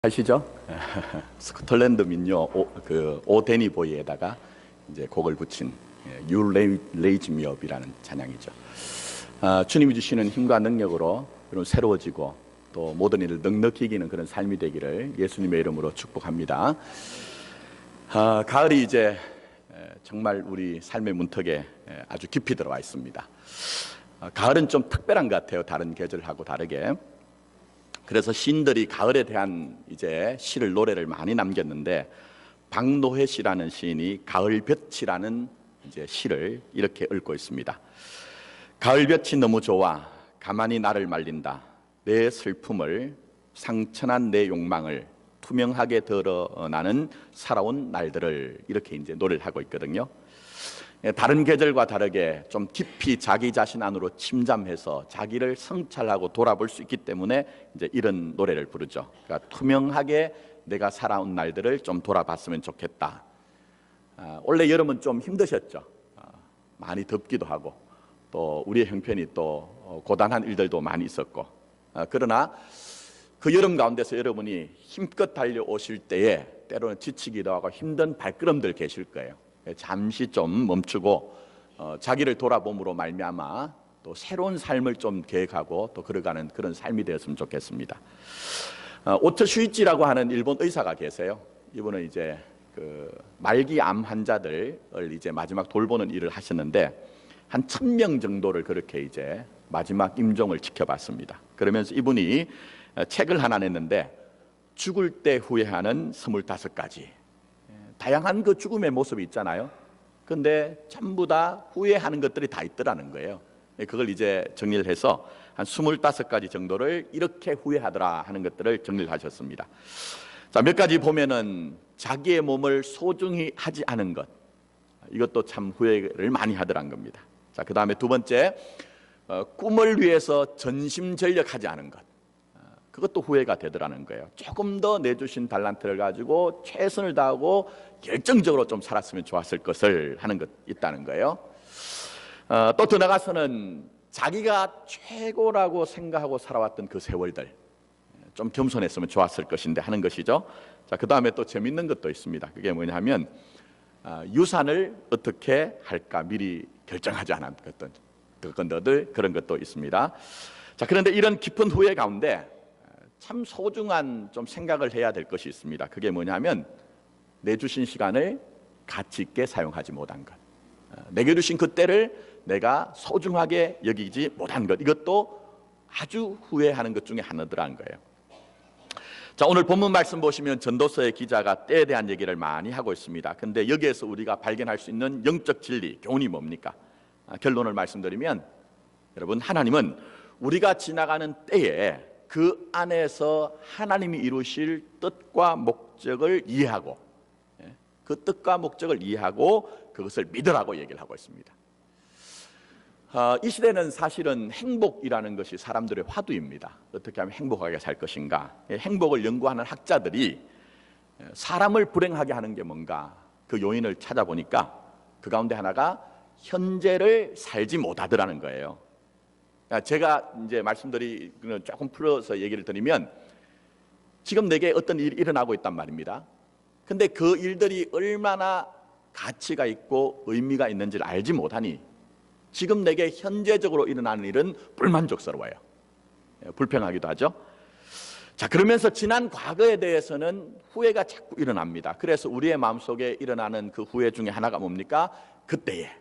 아시죠? 스코틀랜드 민요 오 데니 보이에다가 이제 곡을 붙인 You Raise Me Up이라는 찬양이죠. 주님이 주시는 힘과 능력으로 여러분 새로워지고 또 모든 일을 넉넉히 이기는 그런 삶이 되기를 예수님의 이름으로 축복합니다. 가을이 이제 정말 우리 삶의 문턱에 아주 깊이 들어와 있습니다. 가을은 좀 특별한 것 같아요. 다른 계절하고 다르게. 그래서 시인들이 가을에 대한 이제 시를 노래를 많이 남겼는데 박노해 씨라는 시인이 가을볕이라는 이제 시를 이렇게 읊고 있습니다. 가을볕이 너무 좋아 가만히 나를 말린다. 내 슬픔을 상처난 내 욕망을 투명하게 드러나는 살아온 날들을 이렇게 이제 노래를 하고 있거든요. 다른 계절과 다르게 좀 깊이 자기 자신 안으로 침잠해서 자기를 성찰하고 돌아볼 수 있기 때문에 이제 이런 노래를 부르죠. 그러니까 투명하게 내가 살아온 날들을 좀 돌아봤으면 좋겠다. 원래 여름은 좀 힘드셨죠. 많이 덥기도 하고 또 우리의 형편이 또 고단한 일들도 많이 있었고 그러나 그 여름 가운데서 여러분이 힘껏 달려오실 때에 때로는 지치기도 하고 힘든 발걸음들 계실 거예요. 잠시 좀 멈추고 자기를 돌아봄으로 말미암아 또 새로운 삶을 좀 계획하고 또 걸어가는 그런 삶이 되었으면 좋겠습니다. 오토 슈이치라고 하는 일본 의사가 계세요. 이분은 이제 그 말기 암 환자들을 이제 마지막 돌보는 일을 하셨는데 한 1000명 정도를 그렇게 이제 마지막 임종을 지켜봤습니다. 그러면서 이분이 책을 하나 냈는데 죽을 때 후회하는 25가지 다양한 그 죽음의 모습이 있잖아요. 근데 전부 다 후회하는 것들이 다 있더라는 거예요. 그걸 이제 정리를 해서 한 25가지 정도를 이렇게 후회하더라 하는 것들을 정리를 하셨습니다. 자, 몇 가지 보면은 자기의 몸을 소중히 하지 않은 것. 이것도 참 후회를 많이 하더란 겁니다. 자, 그 다음에 두 번째, 꿈을 위해서 전심전력하지 않은 것. 그것도 후회가 되더라는 거예요. 조금 더 내주신 달란트를 가지고 최선을 다하고 열정적으로 좀 살았으면 좋았을 것을 하는 것 있다는 거예요. 또 더 나가서는 자기가 최고라고 생각하고 살아왔던 그 세월들 좀 겸손했으면 좋았을 것인데 하는 것이죠. 자, 그 다음에 또 재밌는 것도 있습니다. 그게 뭐냐면 유산을 어떻게 할까 미리 결정하지 않았던 그런 것도 있습니다. 자, 그런데 이런 깊은 후회 가운데 참 소중한 좀 생각을 해야 될 것이 있습니다. 그게 뭐냐면 내주신 시간을 가치 있게 사용하지 못한 것, 내게 주신 그 때를 내가 소중하게 여기지 못한 것, 이것도 아주 후회하는 것 중에 하나더라는 거예요. 자, 오늘 본문 말씀 보시면 전도서의 기자가 때에 대한 얘기를 많이 하고 있습니다. 근데 여기에서 우리가 발견할 수 있는 영적 진리, 교훈이 뭡니까? 결론을 말씀드리면 여러분, 하나님은 우리가 지나가는 때에 그 안에서 하나님이 이루실 뜻과 목적을 이해하고 그 뜻과 목적을 이해하고 그것을 믿으라고 얘기를 하고 있습니다. 이 시대는 사실은 행복이라는 것이 사람들의 화두입니다. 어떻게 하면 행복하게 살 것인가. 행복을 연구하는 학자들이 사람을 불행하게 하는 게 뭔가 그 요인을 찾아보니까 그 가운데 하나가 현재를 살지 못하더라는 거예요. 제가 이제 말씀드리는 조금 풀어서 얘기를 드리면 지금 내게 어떤 일이 일어나고 있단 말입니다. 근데 그 일들이 얼마나 가치가 있고 의미가 있는지를 알지 못하니 지금 내게 현재적으로 일어나는 일은 불만족스러워요. 불평하기도 하죠. 자, 그러면서 지난 과거에 대해서는 후회가 자꾸 일어납니다. 그래서 우리의 마음속에 일어나는 그 후회 중에 하나가 뭡니까? 그때에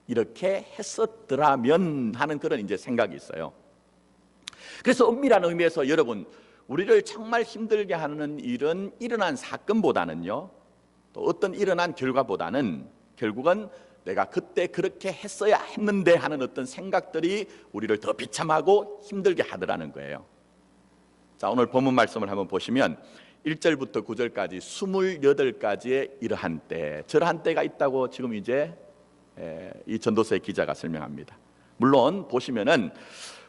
이렇게 했었더라면 하는 그런 이제 생각이 있어요. 그래서 엄밀한 의미에서 여러분, 우리를 정말 힘들게 하는 일은 일어난 사건보다는요, 또 어떤 일어난 결과보다는 결국은 내가 그때 그렇게 했어야 했는데 하는 어떤 생각들이 우리를 더 비참하고 힘들게 하더라는 거예요. 자, 오늘 본문 말씀을 한번 보시면 1절부터 9절까지 28가지의 이러한 때, 저러한 때가 있다고 지금 이제 이 전도서의 기자가 설명합니다. 물론 보시면은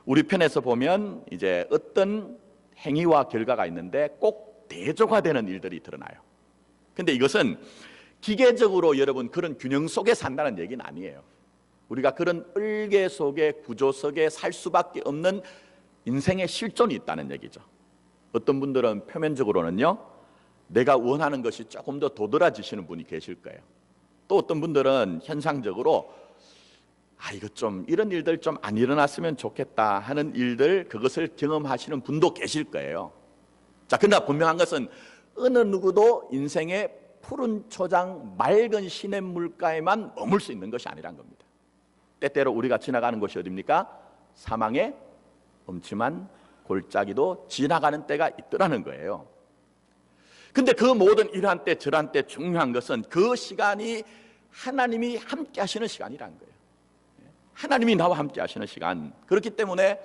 우리 편에서 보면 이제 어떤 행위와 결과가 있는데 꼭 대조화되는 일들이 드러나요. 근데 이것은 기계적으로 여러분 그런 균형 속에 산다는 얘기는 아니에요. 우리가 그런 을개 속에 구조 속에 살 수밖에 없는 인생의 실존이 있다는 얘기죠. 어떤 분들은 표면적으로는요, 내가 원하는 것이 조금 더 도드라지시는 분이 계실 거예요. 또 어떤 분들은 현상적으로 이거 좀 이런 일들 좀 안 일어났으면 좋겠다 하는 일들, 그것을 경험하시는 분도 계실 거예요. 자, 그러나 분명한 것은 어느 누구도 인생의 푸른 초장 맑은 시냇물가에만 머물 수 있는 것이 아니란 겁니다. 때때로 우리가 지나가는 곳이 어디입니까? 사망의 음침한 골짜기도 지나가는 때가 있더라는 거예요. 근데 그 모든 이러한 때 저러한 때 중요한 것은 그 시간이 하나님이 함께 하시는 시간이라는 거예요. 하나님이 나와 함께 하시는 시간. 그렇기 때문에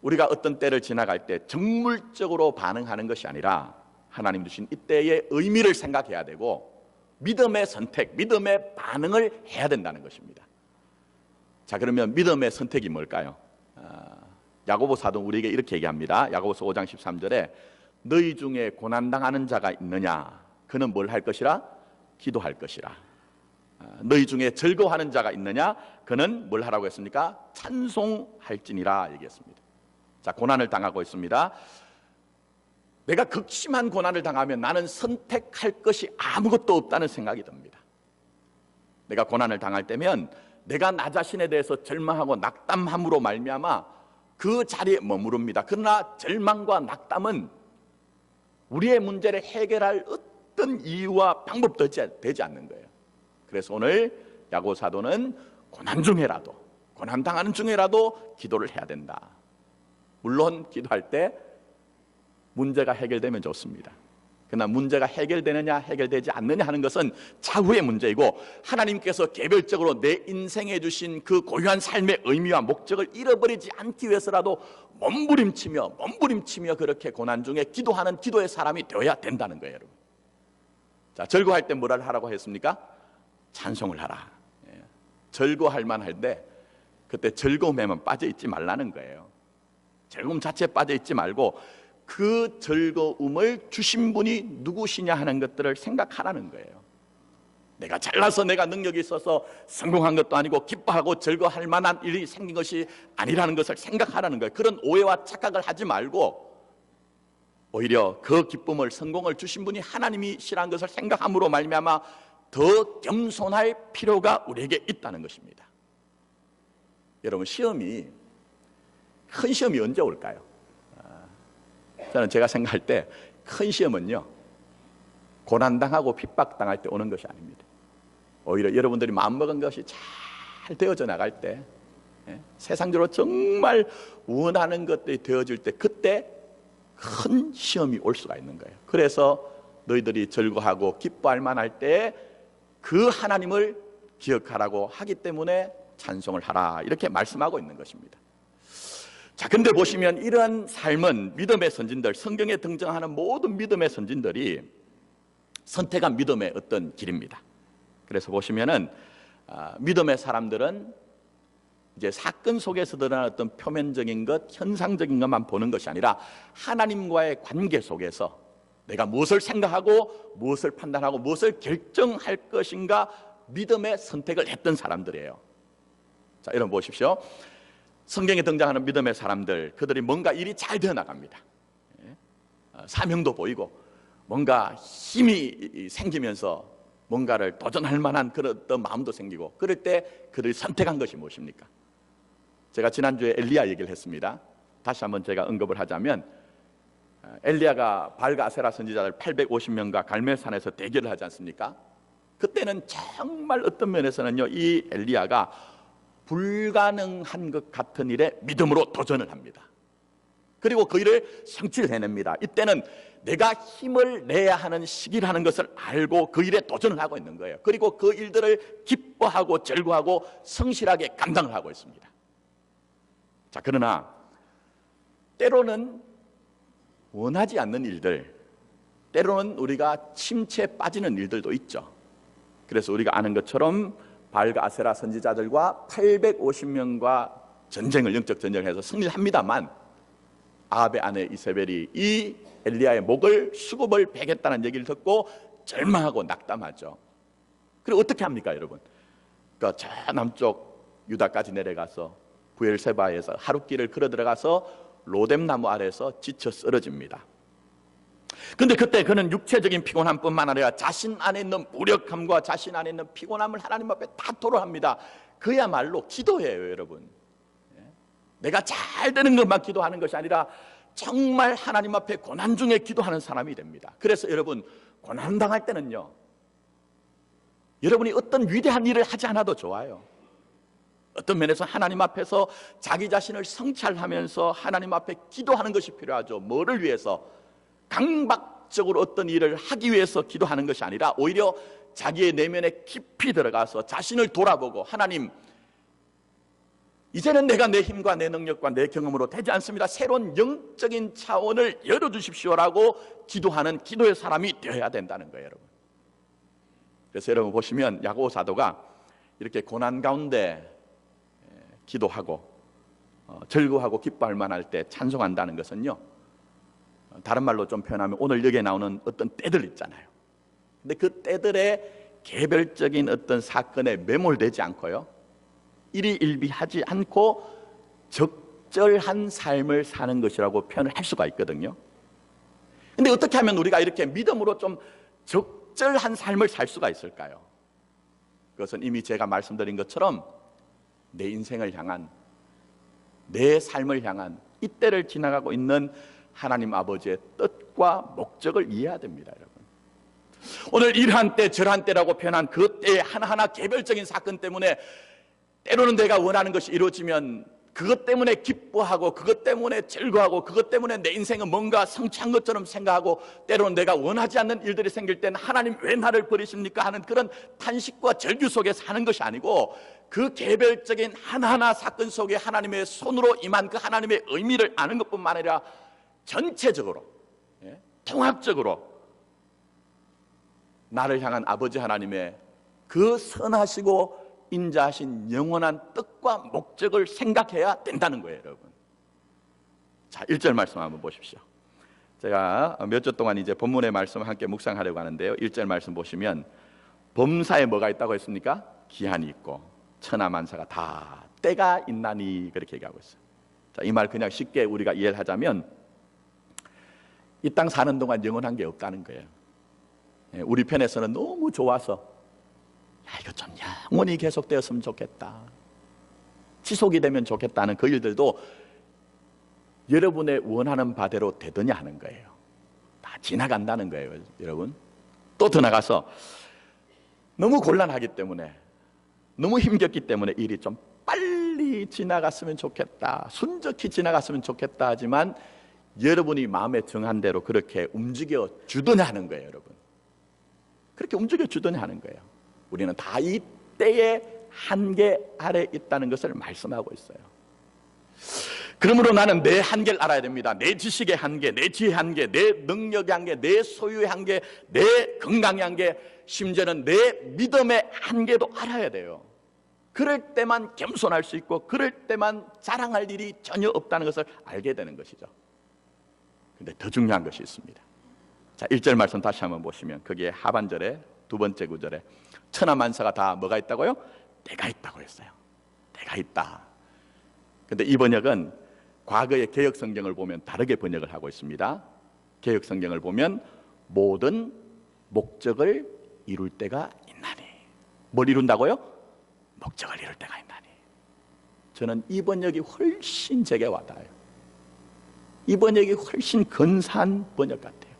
우리가 어떤 때를 지나갈 때 정물적으로 반응하는 것이 아니라 하나님 주신 이때의 의미를 생각해야 되고 믿음의 선택, 믿음의 반응을 해야 된다는 것입니다. 자, 그러면 믿음의 선택이 뭘까요? 야고보 사도 우리에게 이렇게 얘기합니다. 야고보서 5장 13절에 너희 중에 고난당하는 자가 있느냐? 그는 뭘 할 것이라? 기도할 것이라. 너희 중에 즐거워하는 자가 있느냐? 그는 뭘 하라고 했습니까? 찬송할지니라 얘기했습니다. 자, 고난을 당하고 있습니다. 내가 극심한 고난을 당하면 나는 선택할 것이 아무것도 없다는 생각이 듭니다. 내가 고난을 당할 때면 내가 나 자신에 대해서 절망하고 낙담함으로 말미암아 그 자리에 머무릅니다. 그러나 절망과 낙담은 우리의 문제를 해결할 어떤 이유와 방법도 되지 않는 거예요. 그래서 오늘 야고보 사도는 고난 중에라도, 고난 당하는 중에라도 기도를 해야 된다. 물론 기도할 때 문제가 해결되면 좋습니다. 그러나 문제가 해결되느냐 해결되지 않느냐 하는 것은 차후의 문제이고, 하나님께서 개별적으로 내 인생에 주신 그 고유한 삶의 의미와 목적을 잃어버리지 않기 위해서라도 몸부림치며 그렇게 고난 중에 기도하는 기도의 사람이 되어야 된다는 거예요, 여러분. 자, 즐거워할 때 뭐를 하라고 했습니까? 찬송을 하라. 즐거워할 만한데 그때 즐거움에만 빠져 있지 말라는 거예요. 즐거움 자체에 빠져 있지 말고 그 즐거움을 주신 분이 누구시냐 하는 것들을 생각하라는 거예요. 내가 잘나서 내가 능력이 있어서 성공한 것도 아니고 기뻐하고 즐거워할 만한 일이 생긴 것이 아니라는 것을 생각하라는 거예요. 그런 오해와 착각을 하지 말고 오히려 그 기쁨을, 성공을 주신 분이 하나님이시라는 것을 생각함으로 말미암아 더 겸손할 필요가 우리에게 있다는 것입니다. 여러분, 큰 시험이 언제 올까요? 저는 제가 생각할 때 큰 시험은요, 고난당하고 핍박당할 때 오는 것이 아닙니다. 오히려 여러분들이 마음먹은 것이 잘 되어져 나갈 때, 세상적으로 정말 원하는 것들이 되어질 때, 그때 큰 시험이 올 수가 있는 거예요. 그래서 너희들이 즐거워하고 기뻐할 만할 때 그 하나님을 기억하라고 하기 때문에 찬송을 하라, 이렇게 말씀하고 있는 것입니다. 자, 근데 보시면 이런 삶은 믿음의 선진들, 성경에 등장하는 모든 믿음의 선진들이 선택한 믿음의 어떤 길입니다. 그래서 보시면은 믿음의 사람들은 이제 사건 속에서 드러나는 어떤 표면적인 것, 현상적인 것만 보는 것이 아니라 하나님과의 관계 속에서 내가 무엇을 생각하고 무엇을 판단하고 무엇을 결정할 것인가 믿음의 선택을 했던 사람들이에요. 자, 여러분 보십시오. 성경에 등장하는 믿음의 사람들, 그들이 뭔가 일이 잘 되어 나갑니다. 사명도 보이고 뭔가 힘이 생기면서 뭔가를 도전할 만한 그런 어떤 마음도 생기고, 그럴 때 그들이 선택한 것이 무엇입니까? 제가 지난주에 엘리야 얘기를 했습니다. 다시 한번 제가 언급을 하자면, 엘리야가 발과 아세라 선지자들 850명과 갈멜산에서 대결을 하지 않습니까? 그때는 정말 어떤 면에서는요, 이 엘리야가 불가능한 것 같은 일에 믿음으로 도전을 합니다. 그리고 그 일을 성취를 해냅니다. 이때는 내가 힘을 내야 하는 시기라는 것을 알고 그 일에 도전을 하고 있는 거예요. 그리고 그 일들을 기뻐하고 즐거워하고 성실하게 감당을 하고 있습니다. 자, 그러나 때로는 원하지 않는 일들, 때로는 우리가 침체에 빠지는 일들도 있죠. 그래서 우리가 아는 것처럼 발과 아세라 선지자들과 850명과 전쟁을, 영적 전쟁을 해서 승리를 합니다만, 아합의 아내 이세벨이 이 엘리야의 목을 수급을 베겠다는 얘기를 듣고 절망하고 낙담하죠. 그리고 어떻게 합니까, 여러분? 그러니까 저 남쪽 유다까지 내려가서 부엘세바에서 하룻길을 걸어 들어가서 로뎀나무 아래에서 지쳐 쓰러집니다. 근데 그때 그는 육체적인 피곤함뿐만 아니라 자신 안에 있는 무력함과 자신 안에 있는 피곤함을 하나님 앞에 다 토로합니다. 그야말로 기도예요, 여러분. 내가 잘 되는 것만 기도하는 것이 아니라 정말 하나님 앞에 고난 중에 기도하는 사람이 됩니다. 그래서 여러분, 고난 당할 때는요, 여러분이 어떤 위대한 일을 하지 않아도 좋아요. 어떤 면에서 하나님 앞에서 자기 자신을 성찰하면서 하나님 앞에 기도하는 것이 필요하죠. 뭐를 위해서? 강박적으로 어떤 일을 하기 위해서 기도하는 것이 아니라 오히려 자기의 내면에 깊이 들어가서 자신을 돌아보고, 하나님, 이제는 내가 내 힘과 내 능력과 내 경험으로 되지 않습니다. 새로운 영적인 차원을 열어주십시오라고 기도하는 기도의 사람이 되어야 된다는 거예요, 여러분. 그래서 여러분 보시면 야고보 사도가 이렇게 고난 가운데 기도하고 즐거워하고 기뻐할 만할 때 찬송한다는 것은요, 다른 말로 좀 표현하면 오늘 여기에 나오는 어떤 때들 있잖아요. 근데 그 때들의 개별적인 어떤 사건에 매몰되지 않고요, 일희일비하지 않고 적절한 삶을 사는 것이라고 표현을 할 수가 있거든요. 근데 어떻게 하면 우리가 이렇게 믿음으로 좀 적절한 삶을 살 수가 있을까요? 그것은 이미 제가 말씀드린 것처럼 내 인생을 향한, 내 삶을 향한 이 때를 지나가고 있는 하나님 아버지의 뜻과 목적을 이해해야 됩니다, 여러분. 오늘 이러한 때 저러한 때라고 표현한 그 때의 하나하나 개별적인 사건 때문에 때로는 내가 원하는 것이 이루어지면 그것 때문에 기뻐하고, 그것 때문에 즐거워하고, 그것 때문에 내 인생은 뭔가 성취한 것처럼 생각하고, 때로는 내가 원하지 않는 일들이 생길 때는 하나님 왜 나를 버리십니까 하는 그런 탄식과 절규 속에 사는 것이 아니고, 그 개별적인 하나하나 사건 속에 하나님의 손으로 임한 그 하나님의 의미를 아는 것뿐만 아니라 전체적으로, 통합적으로 나를 향한 아버지 하나님의 그 선하시고 인자하신 영원한 뜻과 목적을 생각해야 된다는 거예요, 여러분. 자, 1절 말씀 한번 보십시오. 제가 몇 주 동안 이제 본문의 말씀을 함께 묵상하려고 하는데요, 1절 말씀 보시면 범사에 뭐가 있다고 했습니까? 기한이 있고 천하만사가 다 때가 있나니, 그렇게 얘기하고 있어요. 자, 이 말 그냥 쉽게 우리가 이해를 하자면 이 땅 사는 동안 영원한 게 없다는 거예요. 우리 편에서는 너무 좋아서 이거 좀 영원히 계속되었으면 좋겠다, 지속이 되면 좋겠다는 그 일들도 여러분의 원하는 바대로 되더냐 하는 거예요. 다 지나간다는 거예요, 여러분. 또 더 나가서 너무 곤란하기 때문에, 너무 힘겹기 때문에 일이 좀 빨리 지나갔으면 좋겠다, 순적히 지나갔으면 좋겠다 하지만 여러분이 마음에 정한 대로 그렇게 움직여 주더냐 하는 거예요, 여러분. 그렇게 움직여 주더냐 하는 거예요. 우리는 다 이 때의 한계 아래 있다는 것을 말씀하고 있어요. 그러므로 나는 내 한계를 알아야 됩니다. 내 지식의 한계, 내 지혜의 한계, 내 능력의 한계, 내 소유의 한계, 내 건강의 한계, 심지어는 내 믿음의 한계도 알아야 돼요. 그럴 때만 겸손할 수 있고, 그럴 때만 자랑할 일이 전혀 없다는 것을 알게 되는 것이죠. 근데 더 중요한 것이 있습니다. 자, 1절 말씀 다시 한번 보시면 거기에 하반절에 두 번째 구절에 천하만사가 다 뭐가 있다고요? 때가 있다고 했어요. 때가 있다. 근데 이 번역은 과거의 개역성경을 보면 다르게 번역을 하고 있습니다. 개역성경을 보면 모든 목적을 이룰 때가 있나니. 뭘 이룬다고요? 목적을 이룰 때가 있나니. 저는 이 번역이 훨씬 제게 와닿아요. 이 번역이 훨씬 근사한 번역 같아요.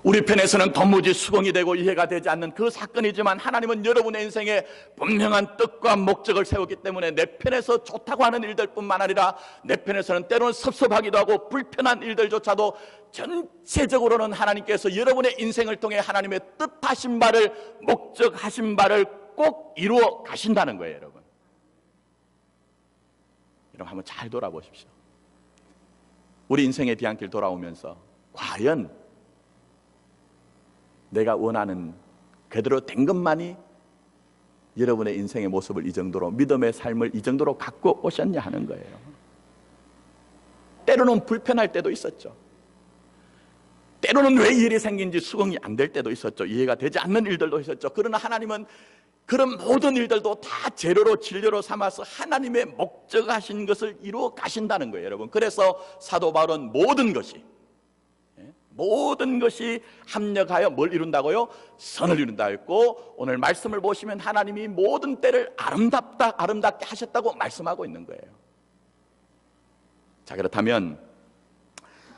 우리 편에서는 도무지 수긍이 되고 이해가 되지 않는 그 사건이지만 하나님은 여러분의 인생에 분명한 뜻과 목적을 세웠기 때문에 내 편에서 좋다고 하는 일들뿐만 아니라 내 편에서는 때로는 섭섭하기도 하고 불편한 일들조차도 전체적으로는 하나님께서 여러분의 인생을 통해 하나님의 뜻하신 바를, 목적하신 바를 꼭 이루어 가신다는 거예요, 여러분. 여러분 한번 잘 돌아보십시오. 우리 인생의 뒤안길 돌아오면서 과연 내가 원하는 그대로 된 것만이 여러분의 인생의 모습을 이 정도로, 믿음의 삶을 이 정도로 갖고 오셨냐 하는 거예요. 때로는 불편할 때도 있었죠. 때로는 왜 이 일이 생긴지 수긍이 안 될 때도 있었죠. 이해가 되지 않는 일들도 있었죠. 그러나 하나님은 그런 모든 일들도 다 재료로 진료로 삼아서 하나님의 목적하신 것을 이루어 가신다는 거예요, 여러분. 그래서 사도 바울은 모든 것이 합력하여 뭘 이룬다고요? 선을 이룬다 했고, 오늘 말씀을 보시면 하나님이 모든 때를 아름답게 하셨다고 말씀하고 있는 거예요. 자, 그렇다면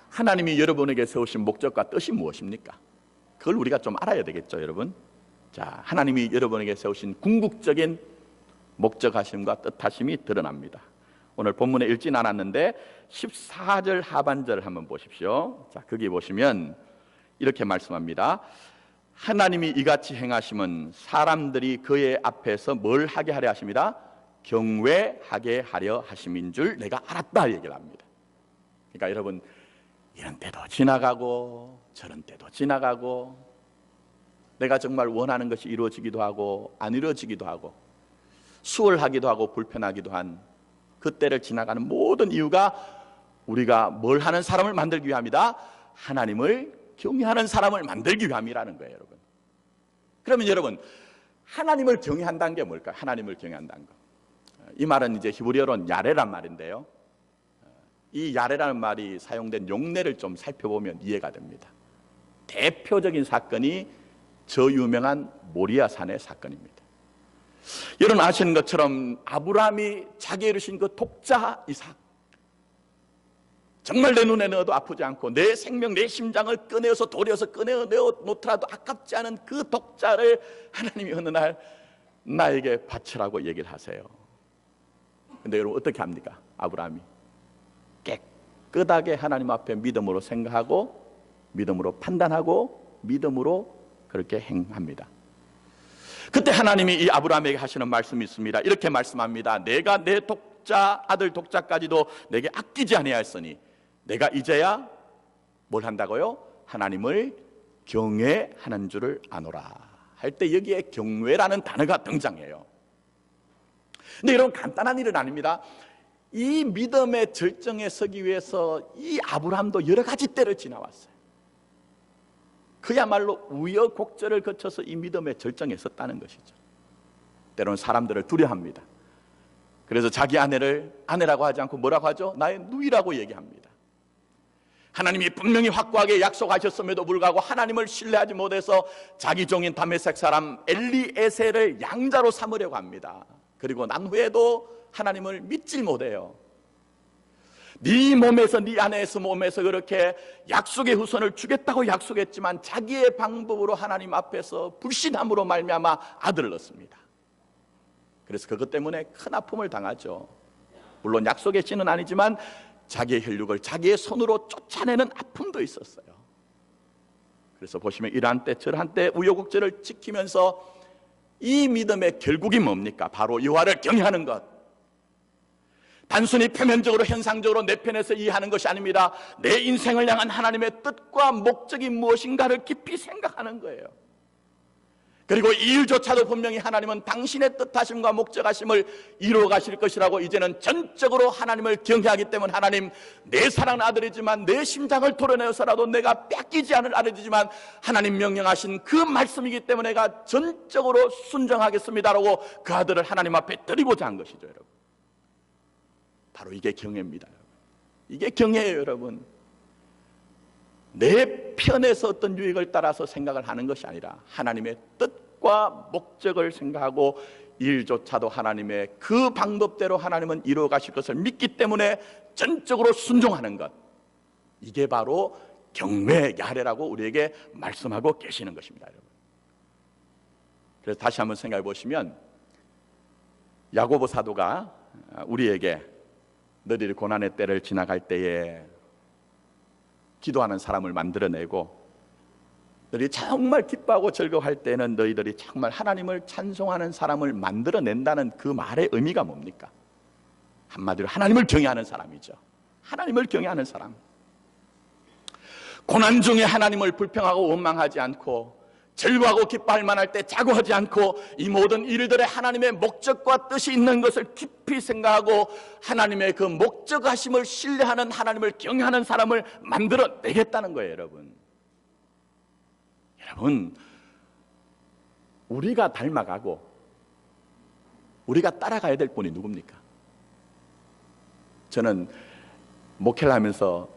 하나님이 여러분에게 세우신 목적과 뜻이 무엇입니까? 그걸 우리가 좀 알아야 되겠죠, 여러분. 자, 하나님이 여러분에게 세우신 궁극적인 목적하심과 뜻하심이 드러납니다. 오늘 본문에 읽진 않았는데 14절 하반절을 한번 보십시오. 자, 거기 보시면 이렇게 말씀합니다. 하나님이 이같이 행하심은 사람들이 그의 앞에서 뭘 하게 하려 하십니다? 경외하게 하려 하심인 줄 내가 알았다 얘기를 합니다. 그러니까 여러분, 이런 때도 지나가고 저런 때도 지나가고, 내가 정말 원하는 것이 이루어지기도 하고 안 이루어지기도 하고, 수월하기도 하고 불편하기도 한 그때를 지나가는 모든 이유가 우리가 뭘 하는 사람을 만들기 위함이다? 하나님을 경외하는 사람을 만들기 위함이라는 거예요, 여러분. 그러면 여러분, 하나님을 경외한다는 게 뭘까요? 하나님을 경외한다는 거. 이 말은 이제 히브리어로는 야레란 말인데요, 이 야레라는 말이 사용된 용례를 좀 살펴보면 이해가 됩니다. 대표적인 사건이 저 유명한 모리아 산의 사건입니다. 여러분 아시는 것처럼 아브라함이 자기 이루신 그 독자 이삭, 정말 내 눈에 넣어도 아프지 않고 내 생명, 내 심장을 꺼내어서 도려서 꺼내어 놓더라도 아깝지 않은 그 독자를 하나님이 어느 날 나에게 바치라고 얘기를 하세요. 근데 여러분 어떻게 합니까? 아브라함이 깨끗하게 하나님 앞에 믿음으로 생각하고 믿음으로 판단하고 믿음으로 그렇게 행합니다. 그때 하나님이 이 아브라함에게 하시는 말씀이 있습니다. 이렇게 말씀합니다. 내가 내 독자, 아들 독자까지도 내게 아끼지 아니하였으니 내가 이제야 뭘 한다고요? 하나님을 경외하는 줄을 아노라 할 때 여기에 경외라는 단어가 등장해요. 근데 여러분, 간단한 일은 아닙니다. 이 믿음의 절정에 서기 위해서 이 아브라함도 여러 가지 때를 지나왔어요. 그야말로 우여곡절을 거쳐서 이 믿음의 절정에 섰다는 것이죠. 때로는 사람들을 두려워합니다. 그래서 자기 아내를 아내라고 하지 않고 뭐라고 하죠? 나의 누이라고 얘기합니다. 하나님이 분명히 확고하게 약속하셨음에도 불구하고 하나님을 신뢰하지 못해서 자기 종인 다메섹 사람 엘리에셀을 양자로 삼으려고 합니다. 그리고 난 후에도 하나님을 믿질 못해요. 네 몸에서, 네 아내의 몸에서 그렇게 약속의 후손을 주겠다고 약속했지만 자기의 방법으로 하나님 앞에서 불신함으로 말미암아 아들을 낳습니다. 그래서 그것 때문에 큰 아픔을 당하죠. 물론 약속의 씨는 아니지만 자기의 혈육을 자기의 손으로 쫓아내는 아픔도 있었어요. 그래서 보시면 이러한 때 저러한 때 우여곡절을 지키면서 이 믿음의 결국이 뭡니까? 바로 여호와를 경외하는 것. 단순히 표면적으로 현상적으로 내 편에서 이해하는 것이 아닙니다. 내 인생을 향한 하나님의 뜻과 목적이 무엇인가를 깊이 생각하는 거예요. 그리고 이 일조차도 분명히 하나님은 당신의 뜻하심과 목적하심을 이루어 가실 것이라고 이제는 전적으로 하나님을 경외하기 때문에 하나님, 내 사랑하는 아들이지만 내 심장을 토려내어서라도 내가 뺏기지 않을 아들이지만 하나님 명령하신 그 말씀이기 때문에 내가 전적으로 순종하겠습니다라고 그 아들을 하나님 앞에 드리고자 한 것이죠, 여러분. 바로 이게 경외입니다. 이게 경외예요, 여러분. 내 편에서 어떤 유익을 따라서 생각을 하는 것이 아니라 하나님의 뜻과 목적을 생각하고 일조차도 하나님의 그 방법대로 하나님은 이루어 가실 것을 믿기 때문에 전적으로 순종하는 것, 이게 바로 경외 야레라고 우리에게 말씀하고 계시는 것입니다, 여러분. 그래서 다시 한번 생각해 보시면 야고보 사도가 우리에게 너희들이 고난의 때를 지나갈 때에 기도하는 사람을 만들어내고 너희들이 정말 기뻐하고 즐거워할 때는 너희들이 정말 하나님을 찬송하는 사람을 만들어낸다는 그 말의 의미가 뭡니까? 한마디로 하나님을 경외하는 사람이죠. 하나님을 경외하는 사람. 고난 중에 하나님을 불평하고 원망하지 않고 즐거워하고 기뻐할 만할 때 자고하지 않고 이 모든 일들에 하나님의 목적과 뜻이 있는 것을 깊이 생각하고 하나님의 그 목적하심을 신뢰하는, 하나님을 경외하는 사람을 만들어내겠다는 거예요, 여러분. 여러분, 우리가 닮아가고 우리가 따라가야 될 분이 누굽니까? 저는 목회를 하면서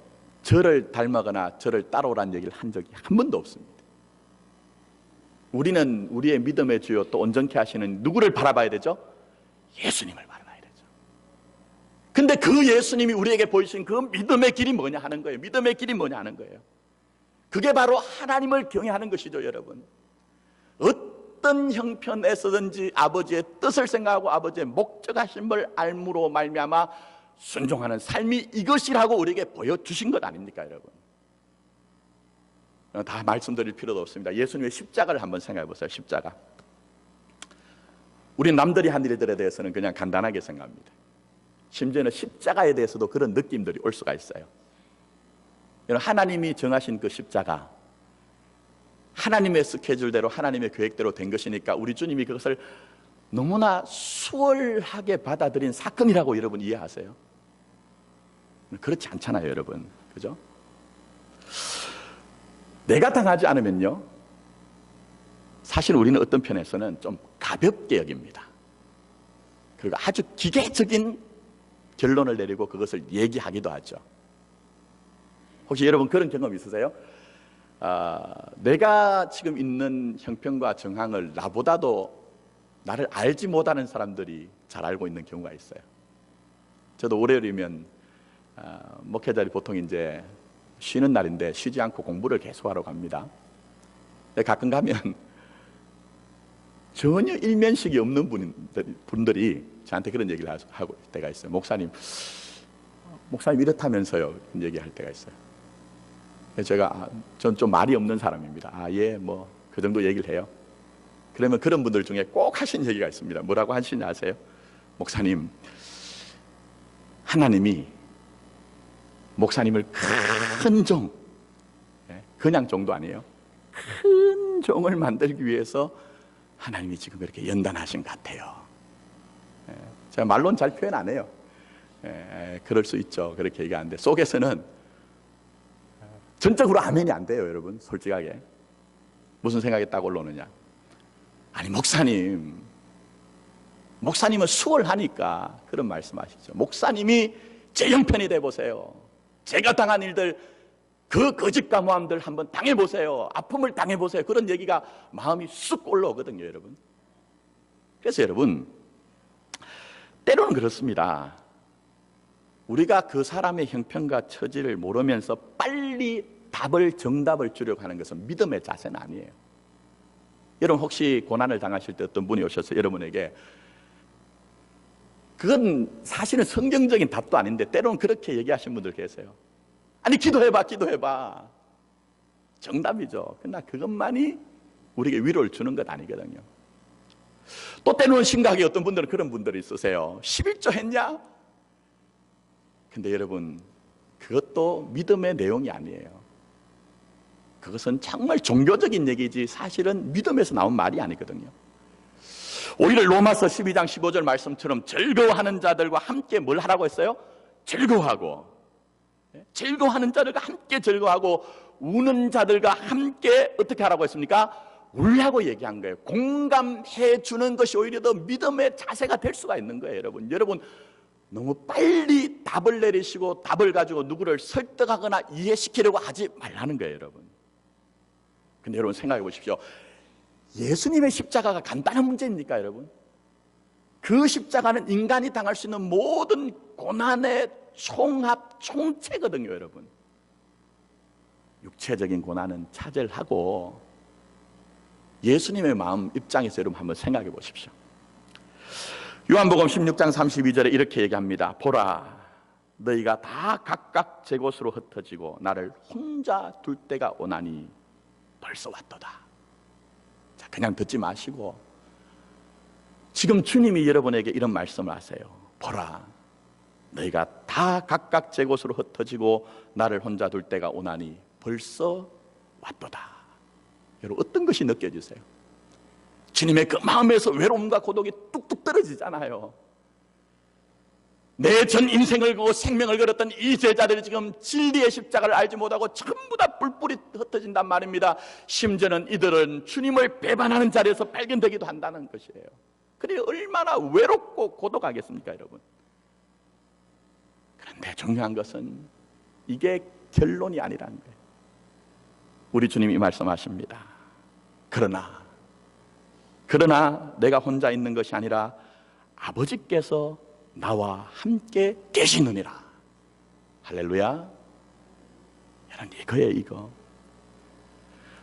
저를 닮아거나 저를 따라오라는 얘기를 한 적이 한 번도 없습니다. 우리는 우리의 믿음의 주요 또 온전케 하시는 누구를 바라봐야 되죠? 예수님을 바라봐야 되죠. 근데 그 예수님이 우리에게 보이신 그 믿음의 길이 뭐냐 하는 거예요. 믿음의 길이 뭐냐 하는 거예요. 그게 바로 하나님을 경외하는 것이죠, 여러분. 어떤 형편에서든지 아버지의 뜻을 생각하고 아버지의 목적하심을 알므로 말미암아 순종하는 삶이 이것이라고 우리에게 보여주신 것 아닙니까, 여러분? 다 말씀드릴 필요도 없습니다. 예수님의 십자가를 한번 생각해 보세요. 십자가. 우리 남들이 한 일들에 대해서는 그냥 간단하게 생각합니다. 심지어는 십자가에 대해서도 그런 느낌들이 올 수가 있어요. 하나님이 정하신 그 십자가, 하나님의 스케줄대로 하나님의 계획대로 된 것이니까 우리 주님이 그것을 너무나 수월하게 받아들인 사건이라고 여러분 이해하세요? 그렇지 않잖아요, 여러분. 그죠? 내가 당하지 않으면요, 사실 우리는 어떤 편에서는 좀 가볍게 여깁니다. 그리고 아주 기계적인 결론을 내리고 그것을 얘기하기도 하죠. 혹시 여러분 그런 경험 있으세요? 내가 지금 있는 형편과 정황을 나보다도 나를 알지 못하는 사람들이 잘 알고 있는 경우가 있어요. 저도 월요일이면 목회자들이 보통 이제 쉬는 날인데 쉬지 않고 공부를 계속하러 갑니다. 가끔 가면 전혀 일면식이 없는 분들이 저한테 그런 얘기를 하고 때가 있어요. 목사님 이렇다면서요, 얘기할 때가 있어요. 제가 전 좀 말이 없는 사람입니다. 예, 뭐 그 정도 얘기를 해요. 그러면 그런 분들 중에 꼭 하신 얘기가 있습니다. 뭐라고 하시는지 아세요? 목사님, 하나님이 목사님을 큰 종, 그냥 종도 아니에요, 큰 종을 만들기 위해서 하나님이 지금 이렇게 연단하신 것 같아요. 제가 말로는 잘 표현 안 해요. 그럴 수 있죠. 그렇게 얘기하는데 속에서는 전적으로 아멘이 안 돼요, 여러분. 솔직하게. 무슨 생각이 딱 올라오느냐, 아니 목사님은 수월하니까 그런 말씀하시죠. 목사님이 제 형편이 돼보세요. 제가 당한 일들, 그 거짓과 모함들 한번 당해보세요. 아픔을 당해보세요. 그런 얘기가 마음이 쑥 올라오거든요, 여러분. 그래서 여러분, 때로는 그렇습니다. 우리가 그 사람의 형편과 처지를 모르면서 빨리 정답을 주려고 하는 것은 믿음의 자세는 아니에요. 여러분 혹시 고난을 당하실 때 어떤 분이 오셔서 여러분에게, 그건 사실은 성경적인 답도 아닌데 때로는 그렇게 얘기하시는 분들 계세요. 아니 기도해봐. 정답이죠. 그러나 그것만이 우리에게 위로를 주는 것 아니거든요. 또 때로는 심각하게 어떤 분들은 그런 분들이 있으세요. 11조 했냐? 근데 여러분, 그것도 믿음의 내용이 아니에요. 그것은 정말 종교적인 얘기지 사실은 믿음에서 나온 말이 아니거든요. 오히려 로마서 12장 15절 말씀처럼 즐거워하는 자들과 함께 뭘 하라고 했어요? 즐거워하고, 즐거워하는 자들과 함께 즐거워하고 우는 자들과 함께 어떻게 하라고 했습니까? 울라고 얘기한 거예요. 공감해 주는 것이 오히려 더 믿음의 자세가 될 수가 있는 거예요, 여러분. 여러분 너무 빨리 답을 내리시고 답을 가지고 누구를 설득하거나 이해시키려고 하지 말라는 거예요, 여러분. 근데 여러분 생각해 보십시오. 예수님의 십자가가 간단한 문제입니까, 여러분? 그 십자가는 인간이 당할 수 있는 모든 고난의 총체거든요, 여러분. 육체적인 고난은 차별하고 예수님의 마음 입장에서 여러분 한번 생각해 보십시오. 요한복음 16장 32절에 이렇게 얘기합니다. 보라, 너희가 다 각각 제 곳으로 흩어지고 나를 혼자 둘 때가 오나니 벌써 왔도다. 자, 그냥 듣지 마시고 지금 주님이 여러분에게 이런 말씀을 하세요. 보라, 너희가 다 각각 제 곳으로 흩어지고 나를 혼자 둘 때가 오나니 벌써 왔도다. 여러분 어떤 것이 느껴지세요? 주님의 그 마음에서 외로움과 고독이 뚝뚝 떨어지잖아요. 내 전 인생을 걸고 생명을 걸었던 이 제자들이 지금 진리의 십자가를 알지 못하고 전부 다 뿔뿔이 흩어진단 말입니다. 심지어는 이들은 주님을 배반하는 자리에서 발견되기도 한다는 것이에요. 그래 얼마나 외롭고 고독하겠습니까, 여러분? 그런데 중요한 것은 이게 결론이 아니라는 거예요. 우리 주님이 말씀하십니다. 그러나 내가 혼자 있는 것이 아니라 아버지께서 나와 함께 계시느니라. 할렐루야. 여러분, 이거예요, 이거.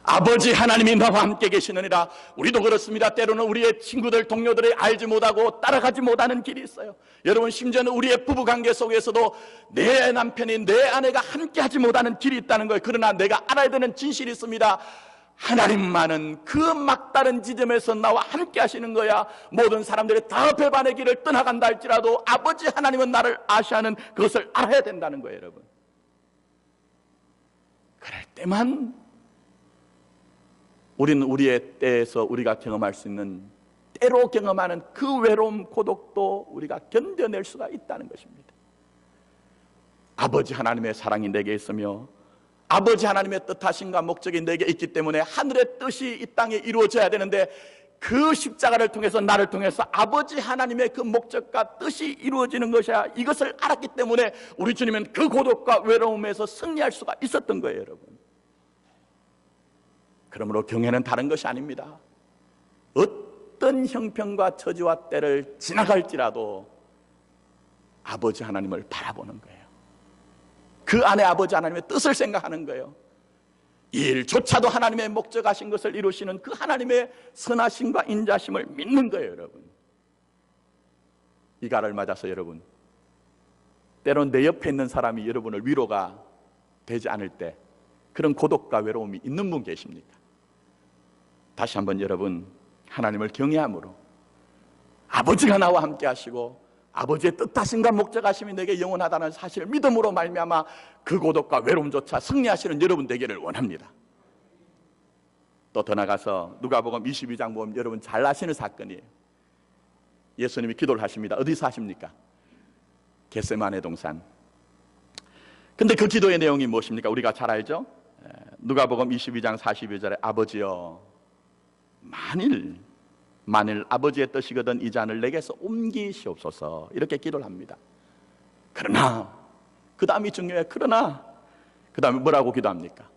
아버지 하나님이 나와 함께 계시느니라. 우리도 그렇습니다. 때로는 우리의 친구들, 동료들이 알지 못하고 따라가지 못하는 길이 있어요. 여러분, 심지어는 우리의 부부관계 속에서도 내 남편이, 내 아내가 함께하지 못하는 길이 있다는 거예요. 그러나 내가 알아야 되는 진실이 있습니다. 하나님만은 그 막다른 지점에서 나와 함께 하시는 거야. 모든 사람들이 다 배반의 길을 떠나간다 할지라도 아버지 하나님은 나를 아시하는 그것을 알아야 된다는 거예요, 여러분. 그럴 때만 우리는 우리의 때에서 우리가 경험할 수 있는, 때로 경험하는 그 외로움, 고독도 우리가 견뎌낼 수가 있다는 것입니다. 아버지 하나님의 사랑이 내게 있으며 아버지 하나님의 뜻하심과 목적이 내게 있기 때문에 하늘의 뜻이 이 땅에 이루어져야 되는데, 그 십자가를 통해서 나를 통해서 아버지 하나님의 그 목적과 뜻이 이루어지는 것이야. 이것을 알았기 때문에 우리 주님은 그 고독과 외로움에서 승리할 수가 있었던 거예요, 여러분. 그러므로 경외는 다른 것이 아닙니다. 어떤 형편과 처지와 때를 지나갈지라도 아버지 하나님을 바라보는 거예요. 그 안에 아버지 하나님의 뜻을 생각하는 거예요. 이 일조차도 하나님의 목적하신 것을 이루시는 그 하나님의 선하심과 인자심을 믿는 거예요, 여러분. 이 가를 맞아서 여러분, 때론 내 옆에 있는 사람이 여러분을 위로가 되지 않을 때 그런 고독과 외로움이 있는 분 계십니까? 다시 한번 여러분, 하나님을 경외함으로 아버지가 나와 함께 하시고 아버지의 뜻하심과 목적하심이 내게 영원하다는 사실을 믿음으로 말미암아 그 고독과 외로움조차 승리하시는 여러분 되기를 원합니다. 또 더 나가서 누가복음 22장 보면 여러분 잘 아시는 사건이에요. 예수님이 기도를 하십니다. 어디서 하십니까? 겟세마네 동산. 근데 그 기도의 내용이 무엇입니까? 우리가 잘 알죠? 누가복음 22장 42절에 아버지여, 만일 아버지의 뜻이거든 이 잔을 내게서 옮기시옵소서, 이렇게 기도를 합니다. 그러나, 그 다음이 중요해요. 그러나 그 다음에 뭐라고 기도합니까?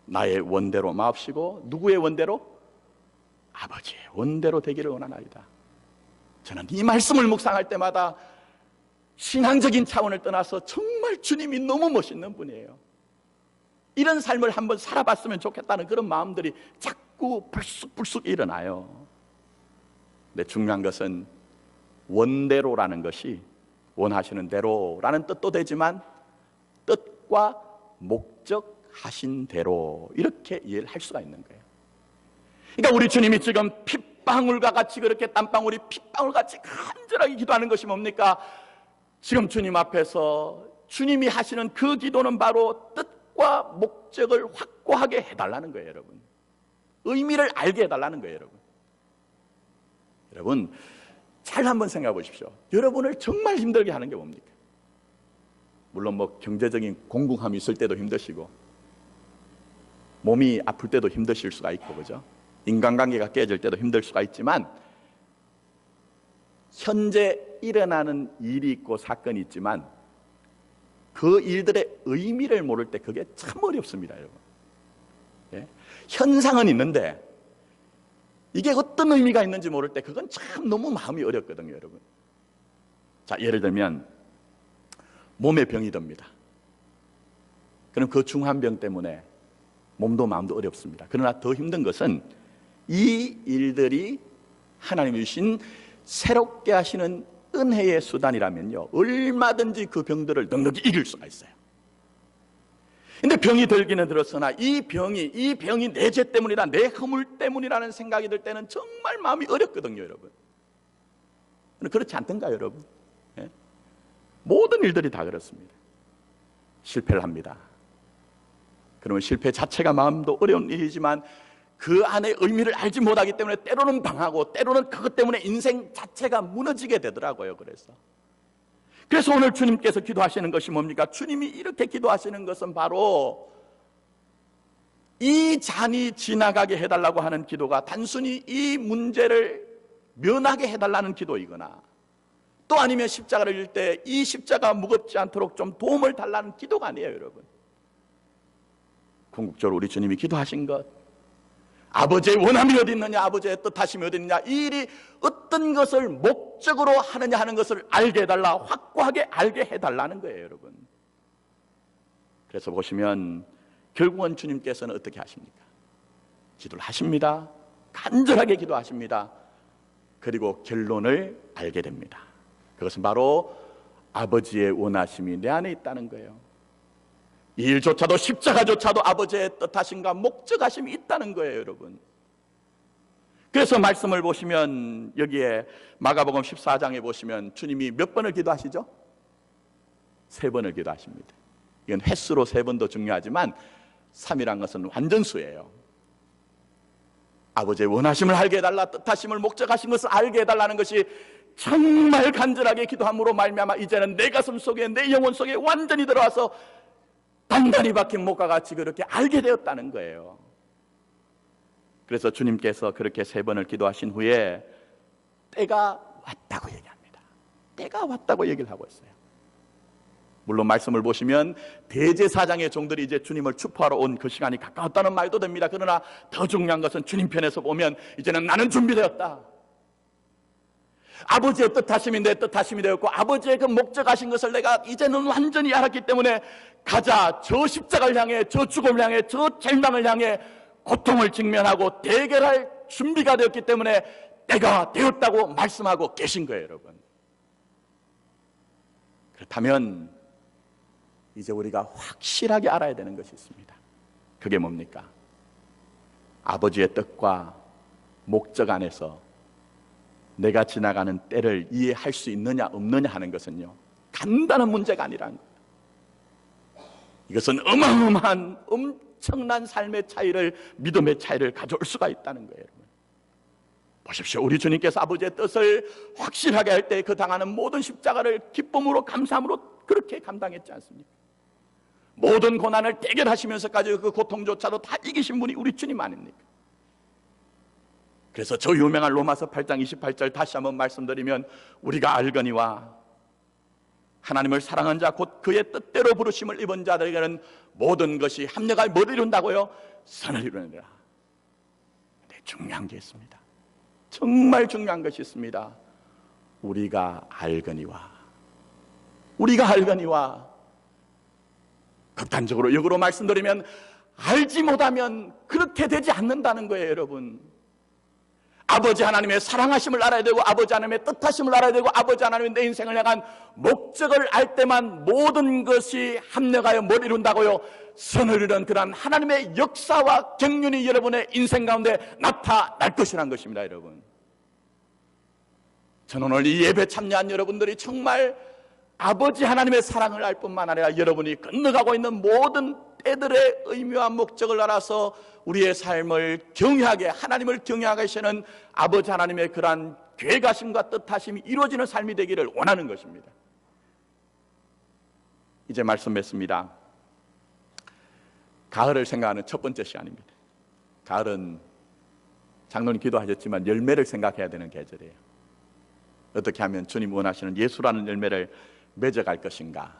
나의 원대로 마옵시고, 누구의 원대로? 아버지의 원대로 되기를 원하나이다. 저는 이 말씀을 묵상할 때마다 신앙적인 차원을 떠나서 정말 주님이 너무 멋있는 분이에요. 이런 삶을 한번 살아봤으면 좋겠다는 그런 마음들이 자꾸 불쑥불쑥 일어나요. 근데 중요한 것은 원대로라는 것이 원하시는 대로라는 뜻도 되지만 뜻과 목적하신 대로, 이렇게 이해를 할 수가 있는 거예요. 그러니까 우리 주님이 지금 핏방울과 같이, 그렇게 땀방울이 핏방울같이 간절하게 기도하는 것이 뭡니까? 지금 주님 앞에서 주님이 하시는 그 기도는 바로 뜻과 목적을 확고하게 해달라는 거예요, 여러분. 의미를 알게 해달라는 거예요, 여러분. 여러분, 잘 한번 생각해 보십시오. 여러분을 정말 힘들게 하는 게 뭡니까? 물론 뭐 경제적인 공공함이 있을 때도 힘드시고, 몸이 아플 때도 힘드실 수가 있고, 그죠? 인간관계가 깨질 때도 힘들 수가 있지만, 현재 일어나는 일이 있고 사건이 있지만 그 일들의 의미를 모를 때 그게 참 어렵습니다, 여러분. 예? 현상은 있는데 이게 어떤 의미가 있는지 모를 때 그건 참 너무 마음이 어렵거든요, 여러분. 자, 예를 들면 몸에 병이 듭니다. 그럼 그 중한 병 때문에 몸도 마음도 어렵습니다. 그러나 더 힘든 것은 이 일들이 하나님이 주신 새롭게 하시는 은혜의 수단이라면요, 얼마든지 그 병들을 넉넉히 이길 수가 있어요. 근데 병이 들기는 들었으나 이 병이 내 죄 때문이다, 내 허물 때문이라는 생각이 들 때는 정말 마음이 어렵거든요, 여러분. 그렇지 않던가요, 여러분? 예? 모든 일들이 다 그렇습니다. 실패를 합니다. 그러면 실패 자체가 마음도 어려운 일이지만 그 안에 의미를 알지 못하기 때문에 때로는 당하고, 때로는 그것 때문에 인생 자체가 무너지게 되더라고요. 그래서 오늘 주님께서 기도하시는 것이 뭡니까? 주님이 이렇게 기도하시는 것은 바로 이 잔이 지나가게 해달라고 하는 기도가 단순히 이 문제를 면하게 해달라는 기도이거나, 또 아니면 십자가를 질 때 이 십자가 무겁지 않도록 좀 도움을 달라는 기도가 아니에요, 여러분. 궁극적으로 우리 주님이 기도하신 것, 아버지의 원함이 어디 있느냐, 아버지의 뜻하심이 어디 있느냐, 이 일이 어떤 것을 목적으로 하느냐 하는 것을 알게 해달라, 확고하게 알게 해달라는 거예요, 여러분. 그래서 보시면 결국은 주님께서는 어떻게 하십니까? 기도를 하십니다. 간절하게 기도하십니다. 그리고 결론을 알게 됩니다. 그것은 바로 아버지의 원하심이 내 안에 있다는 거예요. 이 일조차도, 십자가조차도 아버지의 뜻하심과 목적하심이 있다는 거예요, 여러분. 그래서 말씀을 보시면 여기에 마가복음 14장에 보시면 주님이 몇 번을 기도하시죠? 3번을 기도하십니다. 이건 횟수로 3번도 중요하지만 3이란 것은 완전수예요. 아버지의 원하심을 알게 해달라, 뜻하심을 목적하신 것을 알게 해달라는 것이 정말 간절하게 기도함으로 말미암아 이제는 내 가슴 속에, 내 영혼 속에 완전히 들어와서 단단히 박힌 목과 같이 그렇게 알게 되었다는 거예요. 그래서 주님께서 그렇게 3번을 기도하신 후에 때가 왔다고 얘기합니다. 때가 왔다고 얘기를 하고 있어요. 물론 말씀을 보시면 대제사장의 종들이 이제 주님을 추포하러 온 그 시간이 가까웠다는 말도 됩니다. 그러나 더 중요한 것은 주님 편에서 보면 이제는 나는 준비되었다. 아버지의 뜻하심이 내 뜻하심이 되었고, 아버지의 그 목적하신 것을 내가 이제는 완전히 알았기 때문에 가자, 저 십자가를 향해, 저 죽음을 향해, 저 절망을 향해 고통을 직면하고 대결할 준비가 되었기 때문에 때가 되었다고 말씀하고 계신 거예요, 여러분. 그렇다면 이제 우리가 확실하게 알아야 되는 것이 있습니다. 그게 뭡니까? 아버지의 뜻과 목적 안에서 내가 지나가는 때를 이해할 수 있느냐 없느냐 하는 것은요, 간단한 문제가 아니라는 거예요. 이것은 어마어마한 엄청난 삶의 차이를, 믿음의 차이를 가져올 수가 있다는 거예요, 여러분. 보십시오. 우리 주님께서 아버지의 뜻을 확실하게 할 때 그 당하는 모든 십자가를 기쁨으로, 감사함으로 그렇게 감당했지 않습니까? 모든 고난을 대결하시면서까지 그 고통조차도 다 이기신 분이 우리 주님 아닙니까? 그래서 저 유명한 로마서 8장 28절 다시 한번 말씀드리면, 우리가 알거니와 하나님을 사랑한 자 곧 그의 뜻대로 부르심을 입은 자들에게는 모든 것이 합력하여 뭘 이룬다고요? 선을 이루느니라. 근데 중요한 게 있습니다. 정말 중요한 것이 있습니다. 우리가 알거니와 극단적으로 역으로 말씀드리면 알지 못하면 그렇게 되지 않는다는 거예요, 여러분. 아버지 하나님의 사랑하심을 알아야 되고, 아버지 하나님의 뜻하심을 알아야 되고, 아버지 하나님의 내 인생을 향한 목적을 알 때만 모든 것이 합력하여 뭘 이룬다고요? 선을 이룬 그런 하나님의 역사와 경륜이 여러분의 인생 가운데 나타날 것이라는 것입니다, 여러분. 저는 오늘 이 예배 참여한 여러분들이 정말 아버지 하나님의 사랑을 알 뿐만 아니라 여러분이 건너가고 있는 모든 때들의 의미와 목적을 알아서 우리의 삶을 경외하게, 하나님을 경외하게 하시는 아버지 하나님의 그러한 계획하심과 뜻하심이 이루어지는 삶이 되기를 원하는 것입니다. 이제 말씀 맺습니다. 가을을 생각하는 첫 번째 시간입니다. 가을은 장로님 기도하셨지만 열매를 생각해야 되는 계절이에요. 어떻게 하면 주님 원하시는 예수라는 열매를 맺어갈 것인가,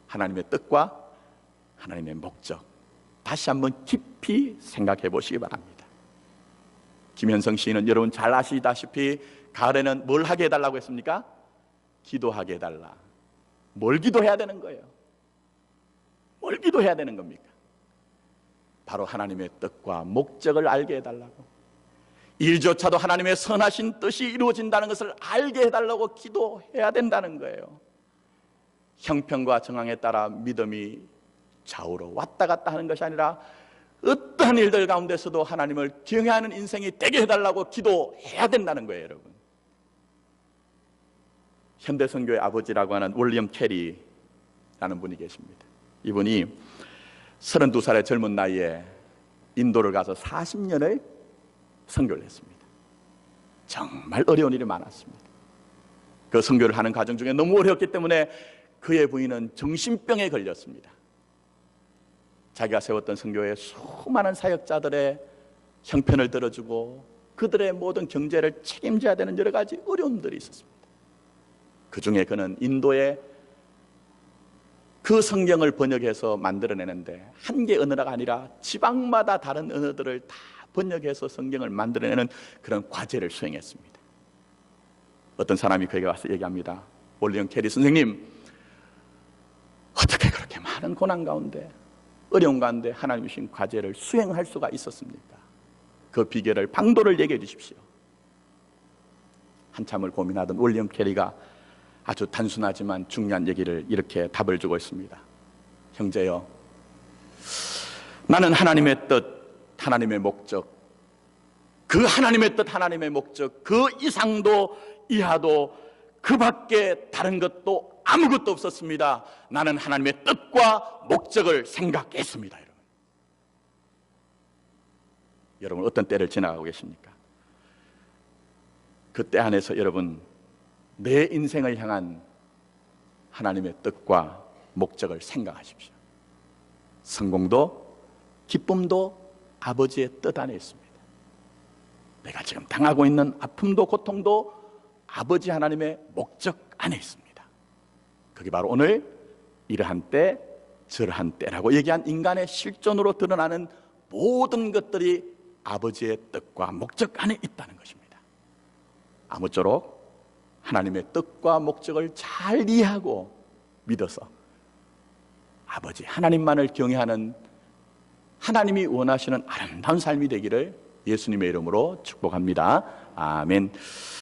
하나님의 뜻과 하나님의 목적 다시 한번 깊이 생각해 보시기 바랍니다. 김현성 시인은 여러분 잘 아시다시피 가을에는 뭘 하게 해달라고 했습니까? 기도하게 해달라. 뭘 기도해야 되는 거예요? 뭘 기도해야 되는 겁니까? 바로 하나님의 뜻과 목적을 알게 해달라고, 일조차도 하나님의 선하신 뜻이 이루어진다는 것을 알게 해달라고 기도해야 된다는 거예요. 형편과 정황에 따라 믿음이 좌우로 왔다 갔다 하는 것이 아니라 어떠한 일들 가운데서도 하나님을 경외하는 인생이 되게 해달라고 기도해야 된다는 거예요, 여러분. 현대선교의 아버지라고 하는 윌리엄 캐리라는 분이 계십니다. 이분이 32살의 젊은 나이에 인도를 가서 40년을 선교를 했습니다. 정말 어려운 일이 많았습니다. 그 선교를 하는 과정 중에 너무 어려웠기 때문에 그의 부인은 정신병에 걸렸습니다. 자기가 세웠던 선교회 수많은 사역자들의 형편을 들어주고 그들의 모든 경제를 책임져야 되는 여러 가지 어려움들이 있었습니다. 그 중에 그는 인도에 그 성경을 번역해서 만들어내는데 한 개 언어가 아니라 지방마다 다른 언어들을 다 번역해서 성경을 만들어내는 그런 과제를 수행했습니다. 어떤 사람이 그에게 와서 얘기합니다. 올리언 캐리 선생님, 어떻게 그렇게 많은 고난 가운데 어려운 가운데 하나님 주신 과제를 수행할 수가 있었습니까? 그 비결을 방도를 얘기해 주십시오. 한참을 고민하던 올리언 캐리가 아주 단순하지만 중요한 얘기를 이렇게 답을 주고 있습니다. 형제여, 나는 하나님의 뜻, 하나님의 목적, 그 하나님의 뜻, 하나님의 목적, 그 이상도 이하도 그 밖에 다른 것도 아무것도 없었습니다. 나는 하나님의 뜻과 목적을 생각했습니다. 여러분 어떤 때를 지나가고 계십니까? 그 때 안에서 여러분 내 인생을 향한 하나님의 뜻과 목적을 생각하십시오. 성공도 기쁨도 아버지의 뜻 안에 있습니다. 내가 지금 당하고 있는 아픔도 고통도 아버지 하나님의 목적 안에 있습니다. 그게 바로 오늘 이러한 때 저러한 때라고 얘기한 인간의 실존으로 드러나는 모든 것들이 아버지의 뜻과 목적 안에 있다는 것입니다. 아무쪼록 하나님의 뜻과 목적을 잘 이해하고 믿어서 아버지 하나님만을 경외하는 하나님이 원하시는 아름다운 삶이 되기를 예수님의 이름으로 축복합니다. 아멘.